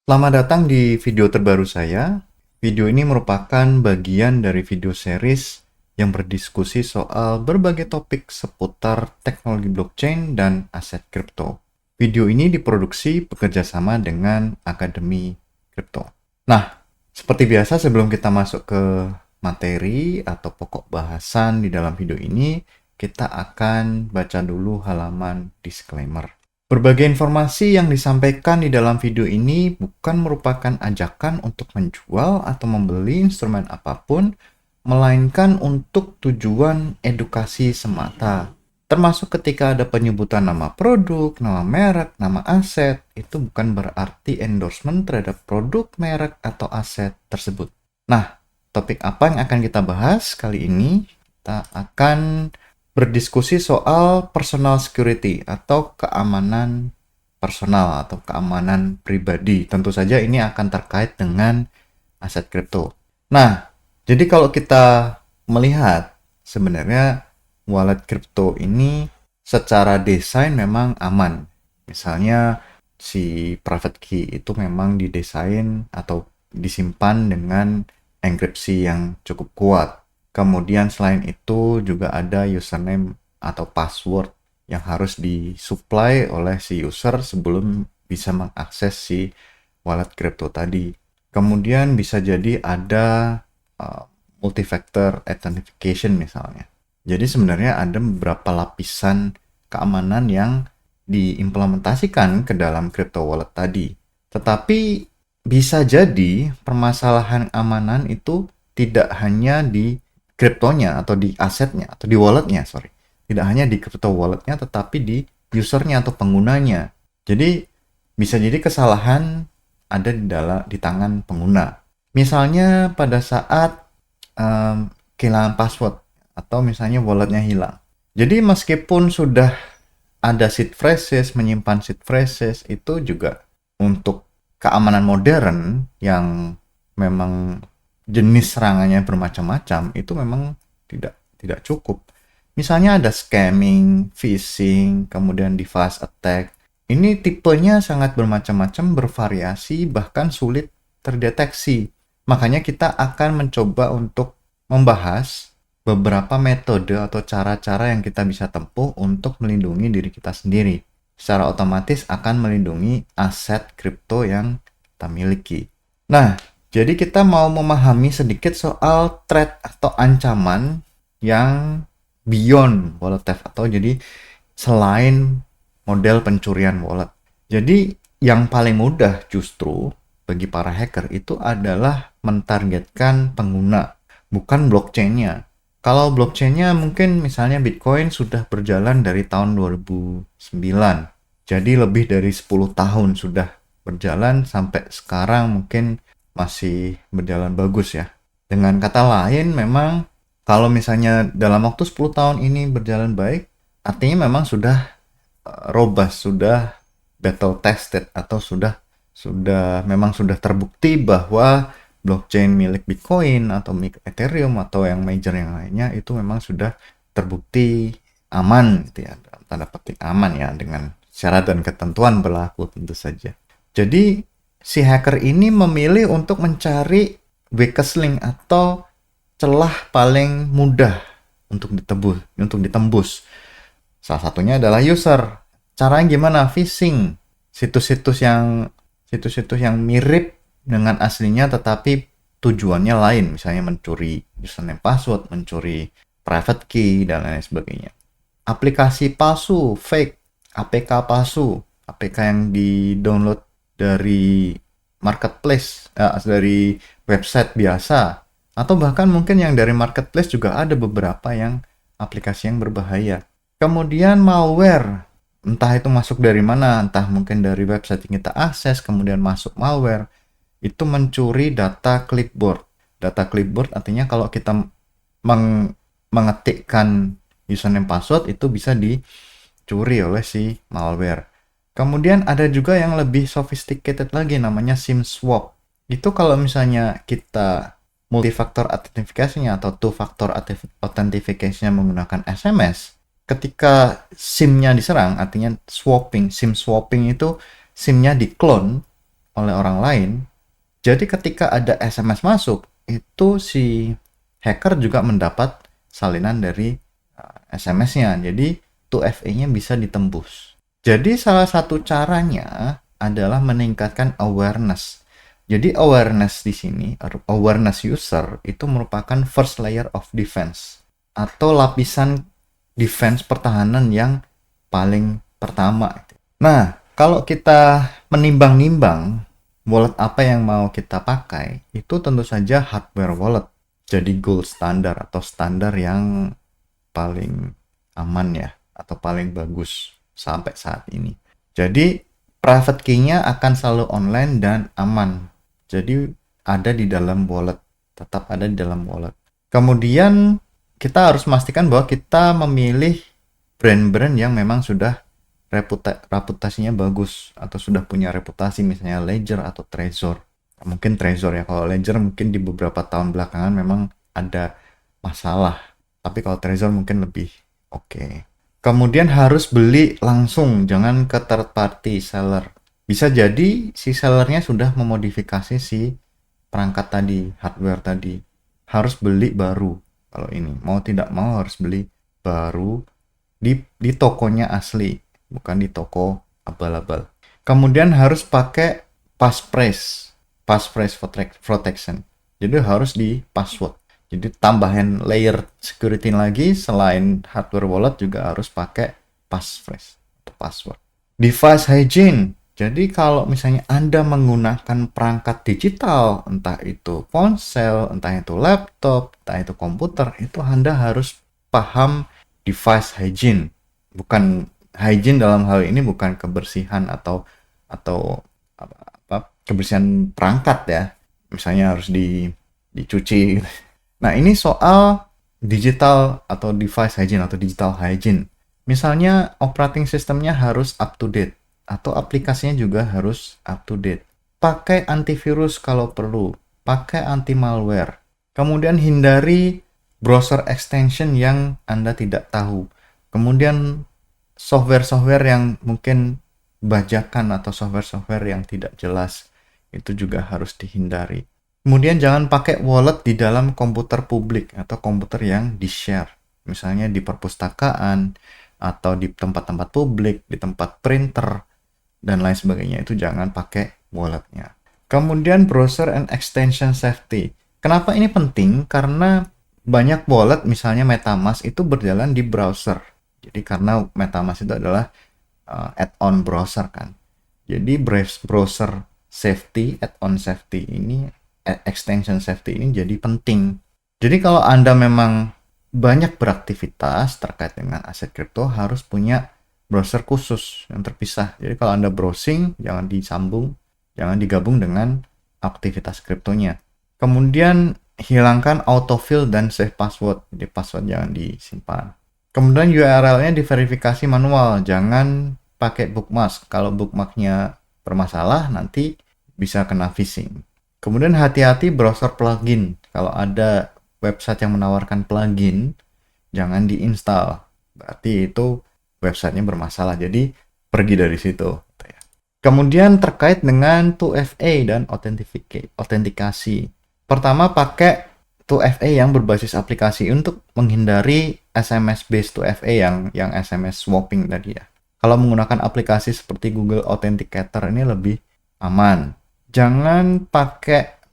Selamat datang di video terbaru saya. Video ini merupakan bagian dari video series yang berdiskusi soal berbagai topik seputar teknologi blockchain dan aset kripto. Video ini diproduksi bekerjasama dengan Akademi Kripto. Nah, seperti biasa sebelum kita masuk ke materi atau pokok bahasan di dalam video ini, kita akan baca dulu halaman disclaimer. Berbagai informasi yang disampaikan di dalam video ini bukan merupakan ajakan untuk menjual atau membeli instrumen apapun, melainkan untuk tujuan edukasi semata. Termasuk ketika ada penyebutan nama produk, nama merek, nama aset, itu bukan berarti endorsement terhadap produk, merek, atau aset tersebut. Nah, topik apa yang akan kita bahas kali ini? Kita akan berdiskusi soal personal security atau keamanan personal atau keamanan pribadi. Tentu saja ini akan terkait dengan aset kripto. Nah, jadi kalau kita melihat sebenarnya wallet kripto ini secara desain memang aman. Misalnya si private key itu memang didesain atau disimpan dengan enkripsi yang cukup kuat. Kemudian selain itu juga ada username atau password yang harus disuplai oleh si user sebelum bisa mengakses si wallet crypto tadi. Kemudian bisa jadi ada multi-factor authentication misalnya. Jadi sebenarnya ada beberapa lapisan keamanan yang diimplementasikan ke dalam crypto wallet tadi. Tetapi bisa jadi permasalahan keamanan itu tidak hanya di kriptonya atau di asetnya atau di walletnya, tidak hanya di crypto walletnya tetapi di usernya atau penggunanya. Jadi bisa jadi kesalahan ada di tangan pengguna. Misalnya pada saat kehilangan password atau misalnya walletnya hilang. Jadi meskipun sudah ada seed phrases, menyimpan seed phrases itu juga untuk keamanan modern yang memang jenis serangannya bermacam-macam itu memang tidak cukup. Misalnya ada scamming, phishing, kemudian device attack. Ini tipenya sangat bermacam-macam, bervariasi, bahkan sulit terdeteksi. Makanya kita akan mencoba untuk membahas beberapa metode atau cara-cara yang kita bisa tempuh untuk melindungi diri kita sendiri. Secara otomatis akan melindungi aset kripto yang kita miliki. Nah, jadi kita mau memahami sedikit soal threat atau ancaman yang beyond wallet theft atau jadi selain model pencurian wallet. Jadi yang paling mudah justru bagi para hacker itu adalah mentargetkan pengguna, bukan blockchain-nya. Kalau blockchain-nya mungkin misalnya Bitcoin sudah berjalan dari tahun 2009. Jadi lebih dari 10 tahun sudah berjalan sampai sekarang mungkin masih berjalan bagus ya. Dengan kata lain memang kalau misalnya dalam waktu 10 tahun ini berjalan baik, artinya memang sudah robust, sudah battle tested atau memang sudah terbukti bahwa blockchain milik Bitcoin atau milik Ethereum atau yang major yang lainnya itu memang sudah terbukti aman gitu ya, dalam tanda petik aman ya, dengan syarat dan ketentuan berlaku tentu saja. Jadi si hacker ini memilih untuk mencari weakest link atau celah paling mudah untuk ditembus. Salah satunya adalah user. Caranya gimana? Phishing. Situs-situs yang mirip dengan aslinya tetapi tujuannya lain, misalnya mencuri username password, mencuri private key dan lain sebagainya. Aplikasi palsu, fake, APK palsu, APK yang di-download dari marketplace, dari website biasa, atau bahkan mungkin yang dari marketplace juga ada beberapa yang aplikasi yang berbahaya. Kemudian malware, entah itu masuk dari mana, entah mungkin dari website yang kita akses, kemudian masuk malware, itu mencuri data clipboard. Data clipboard artinya kalau kita mengetikkan username password itu bisa dicuri oleh si malware. Kemudian ada juga yang lebih sophisticated lagi namanya SIM swap. Itu kalau misalnya kita multifaktor autentifikasinya atau two-factor authentification menggunakan SMS, ketika SIM-nya diserang, artinya SIM swapping itu SIM-nya diklon, oleh orang lain. Jadi ketika ada SMS masuk, itu si hacker juga mendapat salinan dari SMS-nya. Jadi 2FA-nya bisa ditembus. Jadi salah satu caranya adalah meningkatkan awareness. Jadi awareness di sini, awareness user itu merupakan first layer of defense atau lapisan defense pertahanan yang paling pertama. Nah, kalau kita menimbang-nimbang wallet apa yang mau kita pakai, itu tentu saja hardware wallet. Jadi gold standar atau standar yang paling aman ya, atau paling bagus sampai saat ini. Jadi private key-nya akan selalu online dan aman. Jadi ada di dalam wallet, tetap ada di dalam wallet. Kemudian kita harus memastikan bahwa kita memilih brand-brand yang memang sudah reputasinya bagus atau sudah punya reputasi, misalnya Ledger atau Trezor. Mungkin Trezor ya, kalau Ledger mungkin di beberapa tahun belakangan memang ada masalah, tapi kalau Trezor mungkin lebih oke. Kemudian harus beli langsung, jangan ke third party seller. Bisa jadi si sellernya sudah memodifikasi si perangkat tadi, hardware tadi. Harus beli baru. Kalau ini mau tidak mau harus beli baru di tokonya asli, bukan di toko abal-abal. Kemudian harus pakai passphrase protection. Jadi harus di password. Jadi tambahin layer security lagi, selain hardware wallet juga harus pakai passphrase atau password. Device hygiene. Jadi kalau misalnya Anda menggunakan perangkat digital, entah itu ponsel, entah itu laptop, entah itu komputer, itu Anda harus paham device hygiene. Bukan hygiene dalam hal ini bukan kebersihan atau kebersihan perangkat ya. Misalnya harus dicuci. Nah, ini soal digital atau device hygiene atau digital hygiene. Misalnya operating systemnya harus up to date atau aplikasinya juga harus up to date. Pakai antivirus kalau perlu, pakai anti malware. Kemudian hindari browser extension yang Anda tidak tahu. Kemudian software-software yang mungkin bajakan atau software-software yang tidak jelas, itu juga harus dihindari. Kemudian jangan pakai wallet di dalam komputer publik atau komputer yang di-share. Misalnya di perpustakaan atau di tempat-tempat publik, di tempat printer, dan lain sebagainya. Itu jangan pakai walletnya. Kemudian browser and extension safety. Kenapa ini penting? Karena banyak wallet, misalnya MetaMask, itu berjalan di browser. Jadi karena MetaMask itu adalah add-on browser kan. Jadi browser safety, add-on safety ini, extension safety ini jadi penting. Jadi kalau Anda memang banyak beraktivitas terkait dengan aset kripto, harus punya browser khusus yang terpisah. Jadi kalau Anda browsing, jangan digabung dengan aktivitas kriptonya. Kemudian hilangkan autofill dan save password. Jadi password jangan disimpan. Kemudian URL-nya diverifikasi manual, jangan pakai bookmark. Kalau bookmarknya bermasalah, nanti bisa kena phishing. Kemudian hati-hati browser plugin. Kalau ada website yang menawarkan plugin, jangan diinstal. Berarti itu websitenya bermasalah. Jadi pergi dari situ. Kemudian terkait dengan 2FA dan autentikasi. Pertama, pakai 2FA yang berbasis aplikasi untuk menghindari SMS based 2FA yang SMS swapping tadi ya. Kalau menggunakan aplikasi seperti Google Authenticator ini lebih aman. Jangan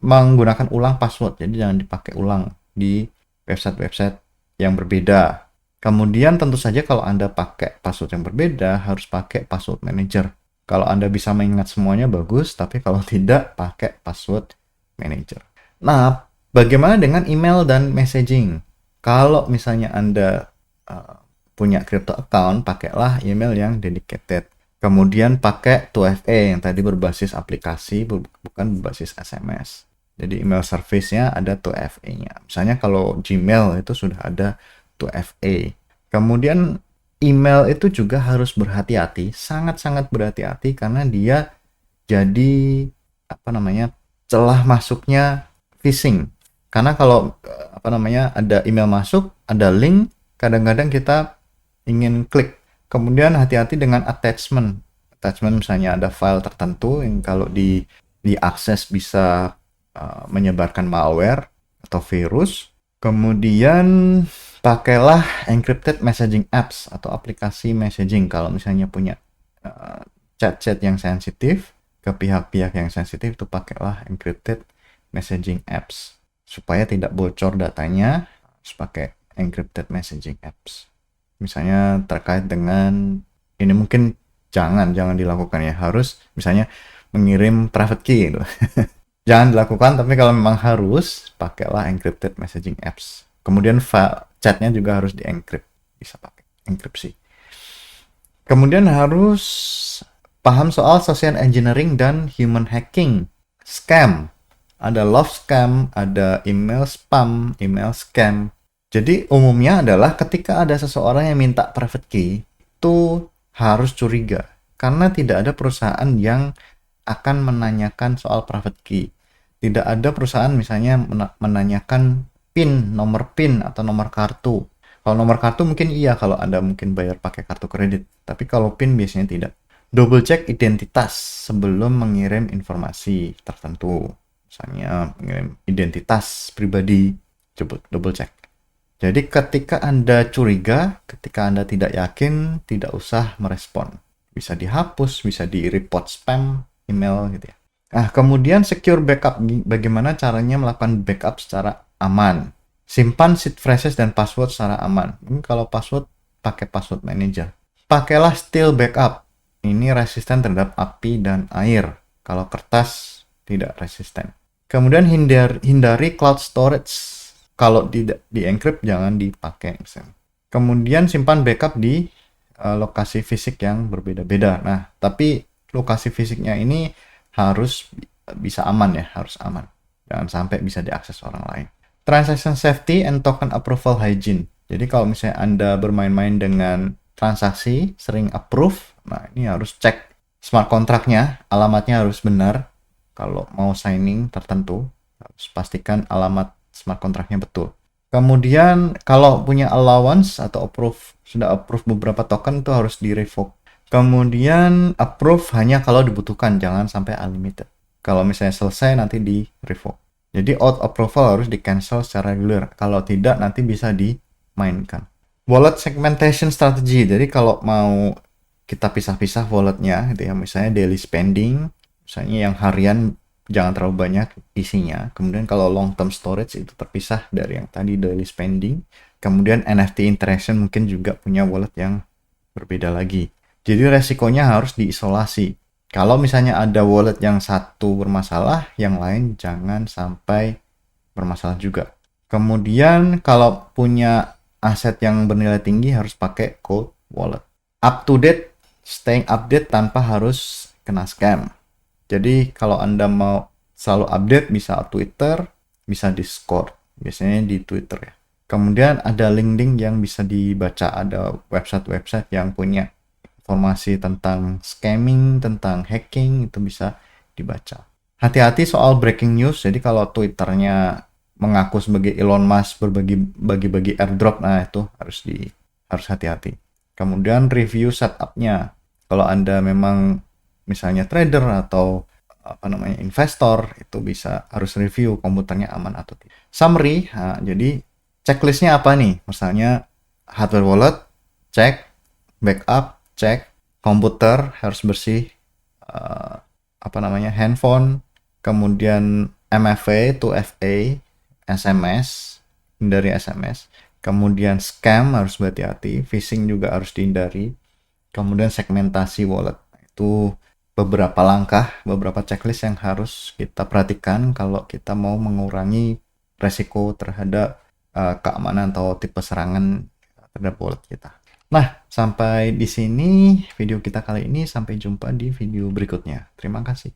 menggunakan ulang password, jadi jangan dipakai ulang di website-website yang berbeda. Kemudian tentu saja kalau Anda pakai password yang berbeda, harus pakai password manager. Kalau Anda bisa mengingat semuanya bagus, tapi kalau tidak, pakai password manager. Nah, bagaimana dengan email dan messaging? Kalau misalnya Anda punya crypto account, pakailah email yang dedicated. Kemudian pakai 2FA yang tadi berbasis aplikasi, bukan berbasis SMS. Jadi email service-nya ada 2FA-nya. Misalnya kalau Gmail itu sudah ada 2FA. Kemudian email itu juga harus berhati-hati, sangat-sangat berhati-hati karena dia jadi celah masuknya phishing. Karena kalau ada email masuk, ada link, kadang-kadang kita ingin klik. Kemudian hati-hati dengan attachment misalnya ada file tertentu yang kalau diakses bisa menyebarkan malware atau virus. Kemudian pakailah encrypted messaging apps atau aplikasi messaging kalau misalnya punya chat-chat yang sensitif ke pihak-pihak yang sensitif, itu pakailah encrypted messaging apps supaya tidak bocor datanya. Harus pakai encrypted messaging apps. Misalnya terkait dengan ini mungkin jangan dilakukan ya, harus misalnya mengirim private key gitu. Jangan dilakukan, tapi kalau memang harus, pakailah encrypted messaging apps. Kemudian file chatnya juga harus di-encrypt, bisa pakai enkripsi. Kemudian harus paham soal social engineering dan human hacking. Scam. Ada love scam, ada email spam, email scam. Jadi umumnya adalah ketika ada seseorang yang minta private key, itu harus curiga. Karena tidak ada perusahaan yang akan menanyakan soal private key. Tidak ada perusahaan misalnya menanyakan PIN, nomor PIN atau nomor kartu. Kalau nomor kartu mungkin iya kalau Anda mungkin bayar pakai kartu kredit. Tapi kalau PIN biasanya tidak. Double check identitas sebelum mengirim informasi tertentu. Misalnya mengirim identitas pribadi, coba double check. Jadi ketika Anda curiga, ketika Anda tidak yakin, tidak usah merespon. Bisa dihapus, bisa di-report spam email gitu ya. Nah, kemudian secure backup. Bagaimana caranya melakukan backup secara aman? Simpan seed phrases dan password secara aman. Ini kalau password, pakai password manager. Pakailah steel backup. Ini resisten terhadap api dan air. Kalau kertas, tidak resisten. Kemudian hindari cloud storage. Kalau tidak di-encrypt, jangan dipakai. Kemudian simpan backup di lokasi fisik yang berbeda-beda. Nah, tapi lokasi fisiknya ini harus bisa aman ya, harus aman. Jangan sampai bisa diakses orang lain. Transaction safety and token approval hygiene. Jadi kalau misalnya Anda bermain-main dengan transaksi, sering approve, nah ini harus cek smart contract-nya, alamatnya harus benar. Kalau mau signing tertentu, harus pastikan alamat smart contract-nya betul. Kemudian kalau punya allowance atau sudah approve beberapa token, itu harus di-revoke. Kemudian approve hanya kalau dibutuhkan, jangan sampai unlimited. Kalau misalnya selesai nanti di revoke. Jadi out approval harus di cancel secara regular. Kalau tidak nanti bisa dimainkan. Wallet segmentation strategy. Jadi kalau mau kita pisah-pisah walletnya gitu ya, misalnya daily spending, misalnya yang harian jangan terlalu banyak isinya. Kemudian kalau long term storage itu terpisah dari yang tadi daily spending. Kemudian NFT interaction mungkin juga punya wallet yang berbeda lagi. Jadi resikonya harus diisolasi. Kalau misalnya ada wallet yang satu bermasalah, yang lain jangan sampai bermasalah juga. Kemudian kalau punya aset yang bernilai tinggi harus pakai cold wallet. Up to date, staying update tanpa harus kena scam. Jadi kalau Anda mau selalu update, bisa Twitter, bisa Discord. Biasanya di Twitter ya. Kemudian ada link-link yang bisa dibaca, ada website-website yang punya informasi tentang scamming, tentang hacking, itu bisa dibaca. Hati-hati soal breaking news. Jadi kalau Twitternya mengaku sebagai Elon Musk berbagi airdrop, nah itu harus hati-hati. Kemudian review setupnya. Kalau Anda memang misalnya trader atau investor, itu harus review komputernya aman atau tidak. Summary, jadi checklistnya apa nih? Misalnya hardware wallet, cek, backup, cek, komputer harus bersih, handphone, kemudian MFA, 2FA, SMS, hindari SMS, kemudian scam harus berhati-hati, phishing juga harus dihindari, kemudian segmentasi wallet. Itu beberapa langkah, beberapa checklist yang harus kita perhatikan kalau kita mau mengurangi resiko terhadap keamanan atau tipe serangan terhadap wallet kita. Nah, sampai di sini video kita kali ini. Sampai jumpa di video berikutnya. Terima kasih.